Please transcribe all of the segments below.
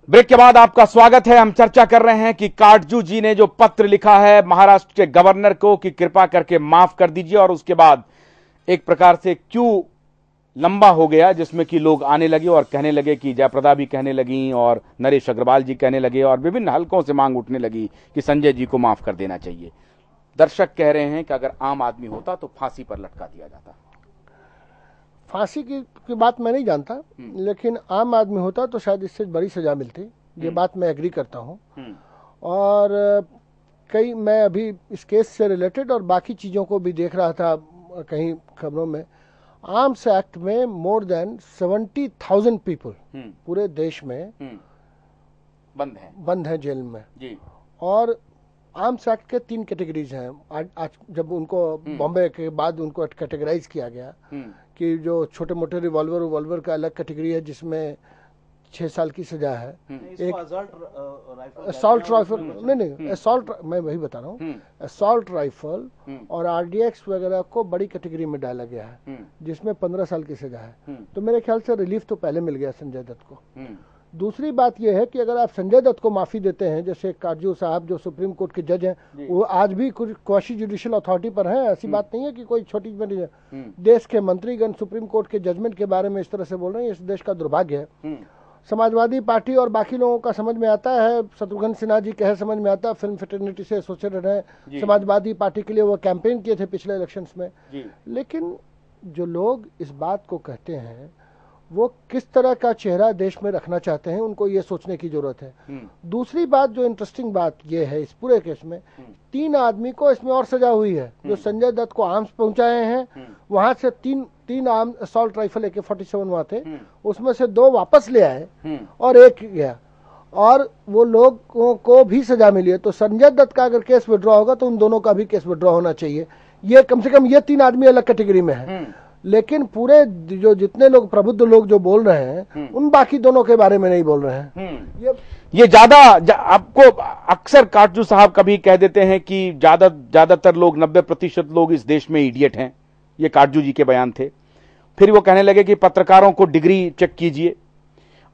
Break के बाद आपका स्वागत है। हम चर्चा कर रहे हैं कि काटजू जी ने जो पत्र लिखा है महाराष्ट्र के गवर्नर को कि कृपा करके माफ कर दीजिए, और उसके बाद एक प्रकार से क्यों लंबा हो गया जिसमें कि लोग आने लगे और कहने लगे कि जयप्रदा भी कहने लगी और नरेश अग्रवाल जी कहने लगे और विभिन्न हलकों से मांग उठने लगी कि संजय जी को माफ कर देना चाहिए। दर्शक कह रहे हैं कि अगर आम आदमी होता तो फांसी पर लटका दिया जाता। फांसी की बात मैं नहीं जानता, लेकिन आम आदमी होता तो शायद इससे बड़ी सजा मिलती। ये बात मैं एग्री करता हूँ। और कई मैं अभी इस केस से रिलेटेड और बाकी चीज़ों को भी देख रहा था कहीं खबरों में। आर्म्स एक्ट में मोर देन 70,000 पीपल पूरे देश में बंद है जेल में जी। और आर्म्स एक्ट के 3 कैटेगरीज हैं। आज जब उनको बॉम्बे के बाद उनको कैटेगराइज किया गया कि जो छोटे मोटे रिवॉल्वर का अलग कैटेगरी है जिसमें 6 साल की सजा है। एक असॉल्ट राइफल नहीं असॉल्ट, मैं वही बता रहा हूँ, असॉल्ट राइफल और आरडीएक्स वगैरह को बड़ी कैटेगरी में डाला गया है जिसमें 15 साल की सजा है। तो मेरे ख्याल से रिलीफ तो पहले मिल गया संजय दत्त को। दूसरी बात यह है कि अगर आप संजय दत्त को माफी देते हैं, जैसे काटजू साहब जो सुप्रीम कोर्ट के जज हैं, वो आज भी कुछ क्वाशी जुडिशियल अथॉरिटी पर हैं। ऐसी बात नहीं है कि कोई छोटी बड़ी देश के मंत्रीगण सुप्रीम कोर्ट के जजमेंट के बारे में इस तरह से बोल रहे हैं। इस देश का दुर्भाग्य है। समाजवादी पार्टी और बाकी लोगों का समझ में आता है, शत्रुघ्न सिन्हा जी कहे समझ में आता है, फिल्म फ्रेटर्निटी से एसोसिएटेड है, समाजवादी पार्टी के लिए वो कैंपेन किए थे पिछले इलेक्शंस में। लेकिन जो लोग इस बात को कहते हैं वो किस तरह का चेहरा देश में रखना चाहते हैं, उनको ये सोचने की जरूरत है। दूसरी बात जो इंटरेस्टिंग बात ये है इस पूरे केस में, 3 आदमी को इसमें और सजा हुई है। जो संजय दत्त को आर्म्स पहुंचाए हैं वहां से तीन आर्म असॉल्ट राइफल AK-47 वहां थे, उसमें से 2 वापस ले आए और 1 गया, और वो लोगों को भी सजा मिली है। तो संजय दत्त का अगर केस विड्रॉ होगा तो उन दोनों का भी केस विड्रॉ होना चाहिए। ये कम से कम ये 3 आदमी अलग कैटेगरी में है। लेकिन पूरे जो जितने लोग प्रबुद्ध लोग जो बोल रहे हैं उन बाकी दोनों के बारे में नहीं बोल रहे हैं। ये आपको अक्सर काटजू साहब कभी कह देते हैं कि ज्यादातर लोग 90% लोग इस देश में इडियट हैं। ये काटजू जी के बयान थे। फिर वो कहने लगे कि पत्रकारों को डिग्री चेक कीजिए,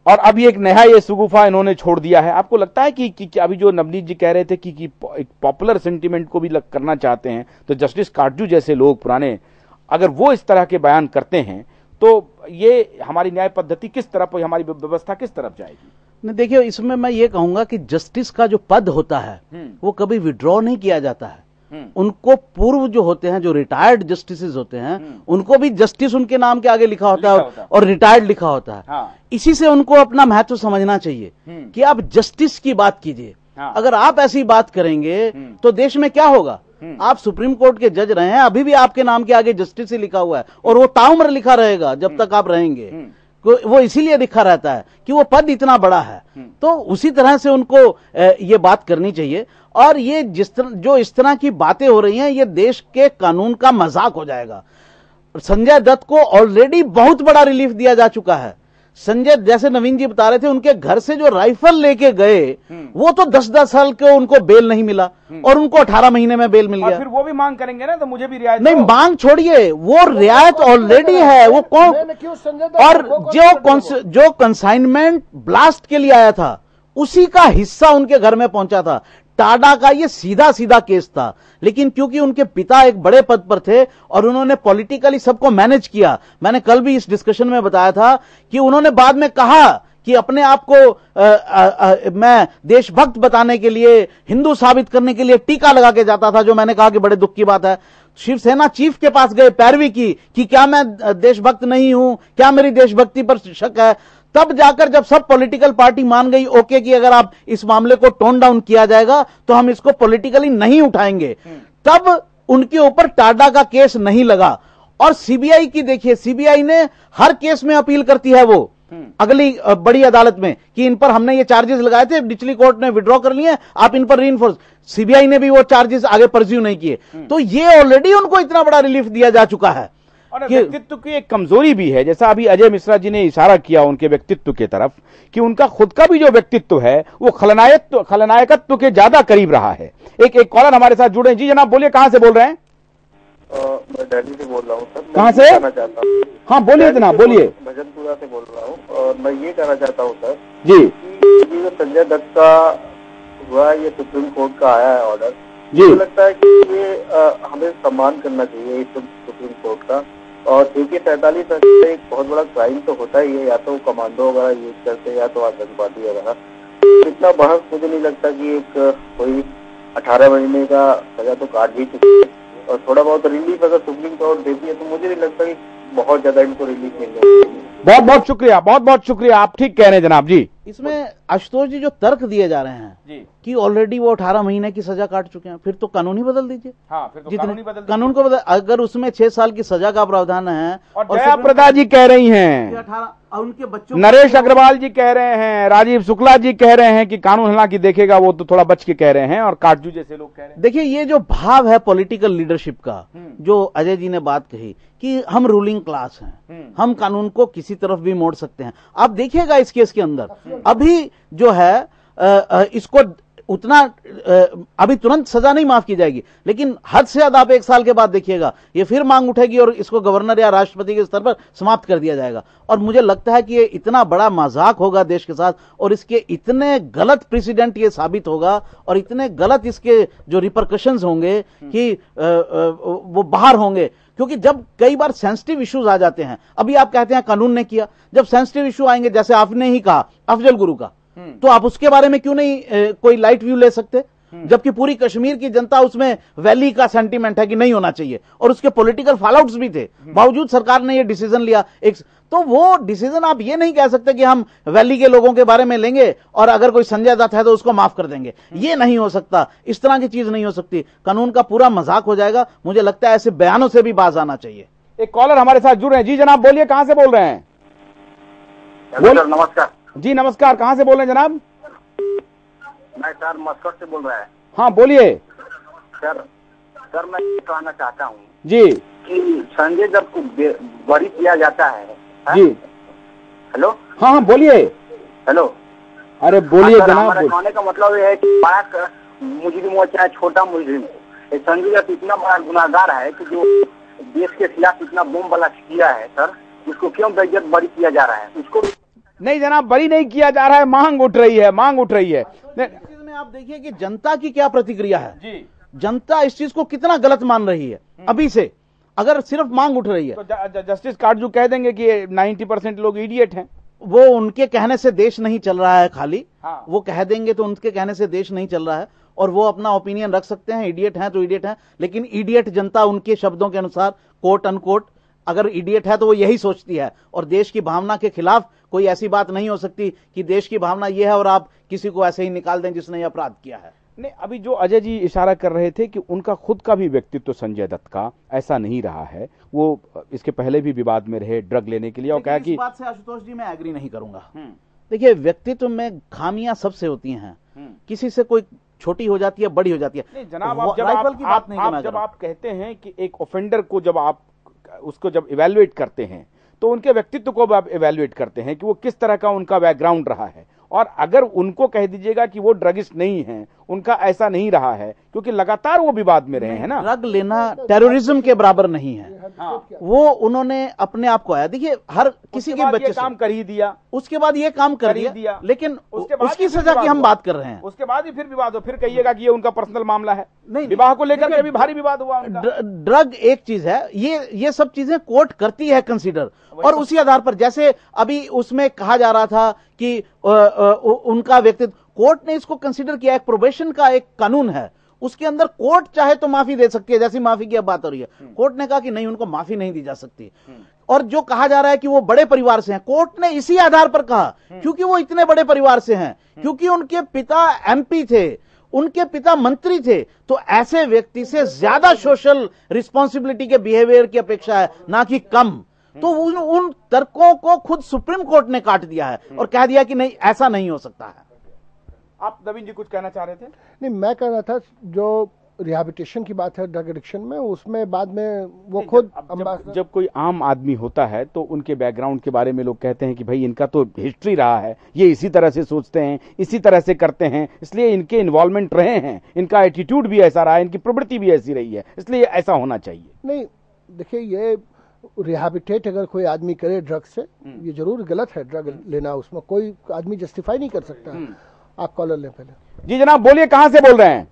और अभी एक नया ये सुगुफा इन्होंने छोड़ दिया है। आपको लगता है कि अभी जो नवनीत जी कह रहे थे कि एक पॉपुलर सेंटिमेंट को भी करना चाहते हैं, तो जस्टिस काटजू जैसे लोग पुराने अगर वो इस तरह के बयान करते हैं तो ये हमारी न्याय पद्धति किस तरफ, हमारी व्यवस्था किस तरफ जाएगी? नहीं, देखिए इसमें मैं ये कहूंगा कि जस्टिस का जो पद होता है वो कभी विड्रॉ नहीं किया जाता है। उनको पूर्व जो होते हैं, जो रिटायर्ड जस्टिसेस होते हैं, उनको भी जस्टिस उनके नाम के आगे लिखा होता है और रिटायर्ड लिखा होता है। हाँ। इसी से उनको अपना महत्व समझना चाहिए कि आप जस्टिस की बात कीजिए। हाँ। अगर आप ऐसी बात करेंगे तो देश में क्या होगा? आप सुप्रीम कोर्ट के जज रहे हैं, अभी भी आपके नाम के आगे जस्टिस ही लिखा हुआ है और वो ताउम्र लिखा रहेगा जब तक आप रहेंगे। वो इसीलिए लिखा रहता है कि वो पद इतना बड़ा है। तो उसी तरह से उनको ये बात करनी चाहिए। और ये जो इस तरह की बातें हो रही हैं, ये देश के कानून का मजाक हो जाएगा। संजय दत्त को ऑलरेडी बहुत बड़ा रिलीफ दिया जा चुका है। संजय, जैसे नवीन जी बता रहे थे, उनके घर से जो राइफल लेके गए वो तो 10-10 साल के उनको बेल नहीं मिला और उनको 18 महीने में बेल मिल गया। फिर वो भी मांग करेंगे ना, तो मुझे भी रियायत नहीं, मांग छोड़िए, वो रियायत ऑलरेडी है। वो कौन, और जो कंसाइनमेंट ब्लास्ट के लिए आया था उसी का हिस्सा उनके घर में पहुंचा था। टाडा का ये सीधा केस था, लेकिन क्योंकि उनके पिता एक बड़े पद पर थे और उन्होंने पॉलिटिकली सबको मैनेज किया। मैंने कल भी इस डिस्कशन में बताया था कि उन्होंने बाद में कहा कि अपने आप को मैं देशभक्त बताने के लिए, हिंदू साबित करने के लिए टीका लगा के जाता था, जो मैंने कहा कि बड़े दुख की बात है। शिवसेना चीफ के पास गए पैरवी की कि क्या मैं देशभक्त नहीं हूं, क्या मेरी देशभक्ति पर शक है। तब जाकर जब सब पॉलिटिकल पार्टी मान गई ओके कि अगर आप इस मामले को टोन डाउन किया जाएगा तो हम इसको पॉलिटिकली नहीं उठाएंगे, तब उनके ऊपर टाडा का केस नहीं लगा। और सीबीआई की देखिए, सीबीआई ने हर केस में अपील करती है वो अगली बड़ी अदालत में कि इन पर हमने ये चार्जेस लगाए थे, निचली कोर्ट ने विड्रॉ कर लिए, आप इन पर रीइंफोर्स। सीबीआई ने भी वो चार्जेस आगे परस्यू नहीं किए। तो ये ऑलरेडी उनको इतना बड़ा रिलीफ दिया जा चुका है। और व्यक्तित्व की एक कमजोरी भी है, जैसा अभी अजय मिश्रा जी ने इशारा किया उनके व्यक्तित्व की तरफ, कि उनका खुद का भी जो व्यक्तित्व है वो खलनायकत्व के ज्यादा करीब रहा है। एक कॉलर हमारे साथ जुड़े। जी जनाब, बोलिए, कहां से बोल रहे हैं? मैं दिल्ली से बोल रहा हूँ सर। कहाँ से? हाँ बोलिए जनाब, बोलिए। भजनपुरा से बोल रहा हूँ और मैं ये कहना चाहता हूँ सर जी, ये जो संजय दत्त का हुआ, ये सुप्रीम कोर्ट का आया है ऑर्डर, जी। मुझे लगता है कि ये हमें सम्मान करना चाहिए सुप्रीम कोर्ट का। और क्योंकि 47 एक बहुत बड़ा क्राइम तो होता ही है, या तो कमांडो वगैरह यूज करते हैं या तो आतंकवादी वगैरह। इतना बहस मुझे नहीं लगता कि एक कोई 18 महीने का सजा तो काट ही चुकी है, और थोड़ा बहुत रिलीफ अगर सुप्रीम कोर्ट देती है तो मुझे नहीं लगता कि बहुत ज्यादा इनको रिलीफ मिलने चाहिए। बहुत बहुत शुक्रिया, बहुत बहुत शुक्रिया, आप ठीक कह रहे हैं जनाब जी। इसमें आशुतोष जी जो तर्क दिए जा रहे हैं जी कि ऑलरेडी वो 18 महीने की सजा काट चुके हैं, फिर तो कानून ही बदल दीजिए। हाँ, फिर तो जितने कानून ही बदल दीजिए। कानून को बदल, अगर उसमें 6 साल की सजा का प्रावधान है और जया प्रदा जी कह रही हैं, 18 उनके बच्चों, नरेश अग्रवाल जी कह रहे हैं, राजीव शुक्ला जी कह रहे हैं कि कानून हालांकि देखेगा, वो तो थोड़ा बच के कह रहे हैं, और काटजू जैसे लोग कह रहे हैं। देखिए ये जो भाव है पॉलिटिकल लीडरशिप का, जो अजय जी ने बात कही कि हम रूलिंग क्लास हैं, हम कानून को किसी तरफ भी मोड़ सकते हैं। आप देखिएगा इस केस के अंदर अभी जो है इसको उतना अभी तुरंत सजा नहीं माफ की जाएगी, लेकिन हद से ज्यादा आप 1 साल के बाद देखिएगा ये फिर मांग उठेगी और इसको गवर्नर या राष्ट्रपति के स्तर पर समाप्त कर दिया जाएगा। और मुझे लगता है कि ये इतना बड़ा मजाक होगा देश के साथ, और इसके इतने गलत प्रेसिडेंट ये साबित होगा, और इतने गलत इसके जो रिपरकशंस होंगे कि वो बाहर होंगे। क्योंकि जब कई बार सेंसिटिव इश्यूज आ जाते हैं, अभी आप कहते हैं कानून ने किया, जब सेंसिटिव इश्यू आएंगे, जैसे आपने ही कहा अफजल गुरु का, तो आप उसके बारे में क्यों नहीं कोई लाइट व्यू ले सकते, जबकि पूरी कश्मीर की जनता उसमें वैली का सेंटीमेंट है कि नहीं होना चाहिए, और उसके पॉलिटिकल फॉलोआउट्स भी थे, बावजूद सरकार ने ये डिसीजन लिया। तो वो डिसीजन आप ये नहीं कह सकते कि हम वैली के लोगों के बारे में लेंगे और अगर कोई संजय दत्त है तो उसको माफ कर देंगे। ये नहीं हो सकता, इस तरह की चीज नहीं हो सकती, कानून का पूरा मजाक हो जाएगा। मुझे लगता है ऐसे बयानों से भी बाज आना चाहिए। एक कॉलर हमारे साथ जुड़ रहे हैं। जी जनाब बोलिए, कहां से बोल रहे हैं? नमस्कार जी नमस्कार, कहां से बोल रहे हैं जनाब? मैं सर मस्कट से बोल रहा है। हाँ बोलिए सर मैं ये कहना चाहता हूँ जी कि संजय दत्त को बरी किया जाता है। जी हेलो, हाँ हाँ बोलिए। हेलो, अरे बोलिए जनाब। हमारे कहने का मतलब ये है कि बड़ा मुजरिम हो चाहे छोटा मुजरिम, संजय दत्त इतना बड़ा गुनाहगार है कि जो देश के खिलाफ इतना बम ब्लास्ट किया है सर, उसको क्यों बेइज्जत बरी किया जा रहा है? उसको नहीं जनाब, बरी नहीं किया जा रहा है, मांग उठ रही है, मांग उठ रही है। इस चीज में आप देखिए कि जनता की क्या प्रतिक्रिया है जी, जनता इस चीज को कितना गलत मान रही है अभी से, अगर सिर्फ मांग उठ रही है। तो जस्टिस काटजू कह देंगे कि 90% लोग इडियट हैं। वो उनके कहने से देश नहीं चल रहा है खाली, हाँ। वो कह देंगे तो उनके कहने से देश नहीं चल रहा है, और वो अपना ओपिनियन रख सकते हैं। इडियट हैं तो इडियट हैं, लेकिन इडियट जनता उनके शब्दों के अनुसार कोट अनकोट अगर इडियट है तो वो यही सोचती है, और देश की भावना के खिलाफ कोई ऐसी बात नहीं हो सकती कि देश की भावना ये है और आप किसी को ऐसे ही निकाल दें जिसने अपराध किया है। नहीं, अभी जो अजय जी इशारा कर रहे थे कि उनका खुद का भी व्यक्तित्व संजय दत्त का ऐसा नहीं रहा है, वो इसके पहले भी विवाद में रहे ड्रग लेने के लिए, और कहा कि इस बात से आशुतोष जी मैं एग्री नहीं करूंगा। देखिए व्यक्तित्व में खामियां सबसे होती हैं, किसी से कोई छोटी हो जाती है, बड़ी हो जाती है। नहीं जनाब, जब आप कहते हैं कि एक ऑफेंडर को जब आप उसको जब इवैल्यूएट करते हैं तो उनके व्यक्तित्व को आप इवैल्यूएट करते हैं कि वो किस तरह का उनका बैकग्राउंड रहा है, और अगर उनको कह दीजिएगा कि वो ड्रगिस्ट नहीं है, उनका ऐसा नहीं रहा है, क्योंकि लगातार वो विवाद में रहे हैं ना। ड्रग लेना टेररिज्म के बराबर नहीं है। हाँ। वो उन्होंने अपने आप को आया, देखिए हर किसी के बच्चे काम कर ही दिया, उसके बाद ये काम कर दिया, लेकिन उसकी सजा की हम बात कर रहे हैं। उसके बाद ही फिर विवाद हो, फिर कहिएगा कि ये उनका पर्सनल मामला है। नहीं, विवाह को लेकर के भी भारी विवाद हुआ उनका। ड्रग एक चीज है, ये सब चीजें कोर्ट करती है कंसीडर, और उसी आधार पर जैसे अभी उसमें कहा जा रहा था कि उनका व्यक्तित्व, कोर्ट ने इसको कंसीडर किया। एक प्रोबेशन का एक कानून है, उसके अंदर कोर्ट चाहे तो माफी दे सकती है, जैसी माफी की अब बात हो रही है। कोर्ट ने कहा कि नहीं, उनको माफी नहीं दी जा सकती। और जो कहा जा रहा है कि वो बड़े परिवार से हैं, कोर्ट ने इसी आधार पर कहा क्योंकि वो इतने बड़े परिवार से हैं, क्योंकि उनके पिता एमपी थे, उनके पिता मंत्री थे, तो ऐसे व्यक्ति से ज्यादा सोशल रिस्पॉन्सिबिलिटी के बिहेवियर की अपेक्षा है, ना कि कम। तो उन तर्कों को खुद सुप्रीम कोर्ट ने काट दिया है और कह दिया कि नहीं, ऐसा नहीं हो सकता है। आप नवीन जी कुछ कहना चाह रहे थे? नहीं, मैं कह रहा था जो रिहैबिलिटेशन की बात है ड्रग एडिक्शन में, उसमें बाद में वो खुद जब कोई आम आदमी होता है तो उनके बैकग्राउंड के बारे में लोग कहते हैं कि भाई इनका तो हिस्ट्री रहा है, ये इसी तरह से सोचते हैं, इसी तरह से करते हैं, इसलिए इनके इन्वॉल्वमेंट रहे हैं, इनका एटीट्यूड भी ऐसा रहा है, इनकी प्रवृत्ति भी ऐसी रही है, इसलिए ऐसा होना चाहिए। नहीं, देखिए ये रिहैबिलिटेट अगर कोई आदमी करे ड्रग से, ये जरूर गलत है। ड्रग लेना, उसमें कोई आदमी जस्टिफाई नहीं कर सकता। आप कॉलर लें पहले। जी जनाब बोलिए, कहां से बोल रहे हैं?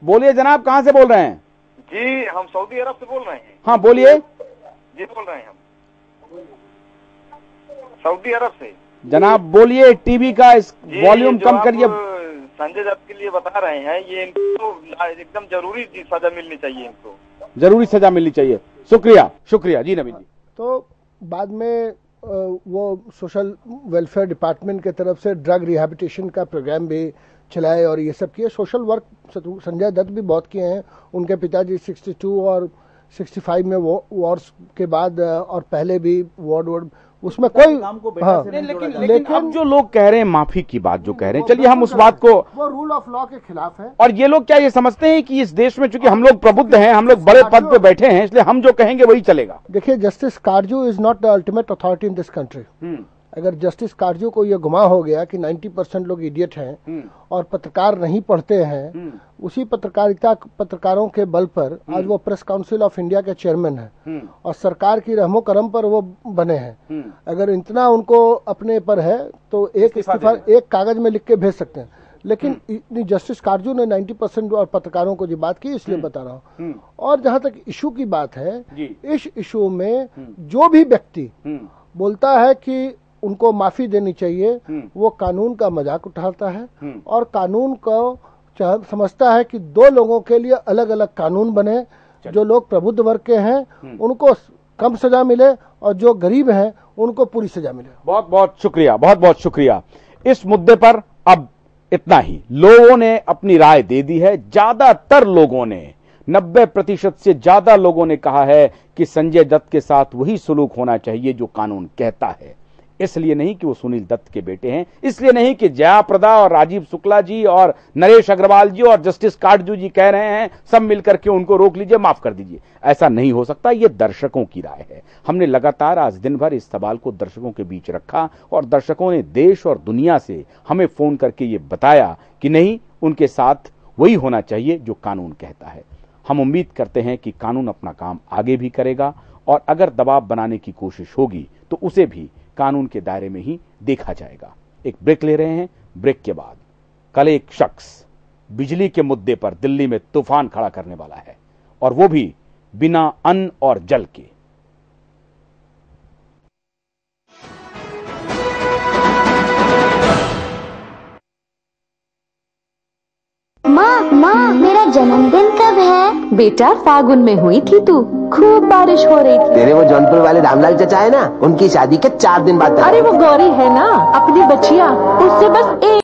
बोलिए जनाब, कहां से बोल रहे हैं? जी हम सऊदी अरब से बोल रहे हैं। हाँ बोलिए। जी बोल रहे हैं हम सऊदी अरब से। जनाब बोलिए, टीवी का वॉल्यूम कम करिए। संजय दत्त के लिए बता रहे हैं, ये इनको एकदम जरूरी सजा मिलनी चाहिए, इनको जरूरी सजा मिलनी चाहिए। शुक्रिया शुक्रिया जी नवीन जी। तो बाद में वो सोशल वेलफेयर डिपार्टमेंट के तरफ से ड्रग रिहैबिलिटेशन का प्रोग्राम भी चलाए और ये सब किए। सोशल वर्क संजय दत्त भी बहुत किए हैं। उनके पिताजी 62 और 65 में वॉर्स के बाद और पहले भी वार्ड उसमें कोई हाँ, लेकिन अब जो लोग कह रहे हैं माफी की बात जो कह रहे हैं, चलिए हम उस बात को, वो रूल ऑफ लॉ के खिलाफ है। और ये लोग क्या ये समझते हैं कि इस देश में चूंकि हम लोग प्रबुद्ध हैं, हम लोग बड़े पद पे बैठे हैं, इसलिए हम जो कहेंगे वही चलेगा? देखिए, justice Katju is not the ultimate authority in this country. अगर जस्टिस कारजू को यह गुमा हो गया कि 90% लोग इडियट हैं और पत्रकार नहीं पढ़ते हैं, उसी पत्रकारों के बल पर आज वो प्रेस काउंसिल ऑफ इंडिया के चेयरमैन हैं और सरकार की रहमो करम पर वो बने हैं। अगर इतना उनको अपने पर है तो एक इस्तीफा एक कागज में लिख के भेज सकते हैं। लेकिन जस्टिस कारजू ने 90% और पत्रकारों को जो बात की, इसलिए बता रहा हूँ। और जहां तक इशू की बात है, इस इशू में जो भी व्यक्ति बोलता है कि उनको माफी देनी चाहिए, वो कानून का मजाक उठाता है और कानून को समझता है कि दो लोगों के लिए अलग अलग कानून बने। जो लोग प्रबुद्ध वर्ग के हैं उनको कम सजा मिले और जो गरीब हैं उनको पूरी सजा मिले। बहुत बहुत शुक्रिया, बहुत बहुत शुक्रिया। इस मुद्दे पर अब इतना ही। लोगों ने अपनी राय दे दी है। ज्यादातर लोगों ने, 90% से ज्यादा लोगों ने कहा है कि संजय दत्त के साथ वही सलूक होना चाहिए जो कानून कहता है। इसलिए नहीं कि वो सुनील दत्त के बेटे हैं, इसलिए नहीं कि जया प्रदा और राजीव शुक्ला जी और नरेश अग्रवाल जी और जस्टिस काटजू जी कह रहे हैं सब मिलकर के उनको रोक लीजिए, माफ कर दीजिए। ऐसा नहीं हो सकता। ये दर्शकों की राय है। हमने लगातार आज दिन भर इस सवाल को दर्शकों के बीच रखा और दर्शकों ने देश और दुनिया से हमें फोन करके ये बताया कि नहीं, उनके साथ वही होना चाहिए जो कानून कहता है। हम उम्मीद करते हैं कि कानून अपना काम आगे भी करेगा और अगर दबाव बनाने की कोशिश होगी तो उसे भी कानून के दायरे में ही देखा जाएगा। एक ब्रेक ले रहे हैं। ब्रेक के बाद कल एक शख्स बिजली के मुद्दे पर दिल्ली में तूफान खड़ा करने वाला है और वो भी बिना अन्न और जल के। माँ, मेरा जन्मदिन कब है? बेटा फागुन में हुई थी तू, खूब बारिश हो रही थी। तेरे वो जौनपुर वाले रामलाल चचा है ना, उनकी शादी के 4 दिन बाद। अरे वो गौरी है ना, अपनी बच्चिया, उससे बस एक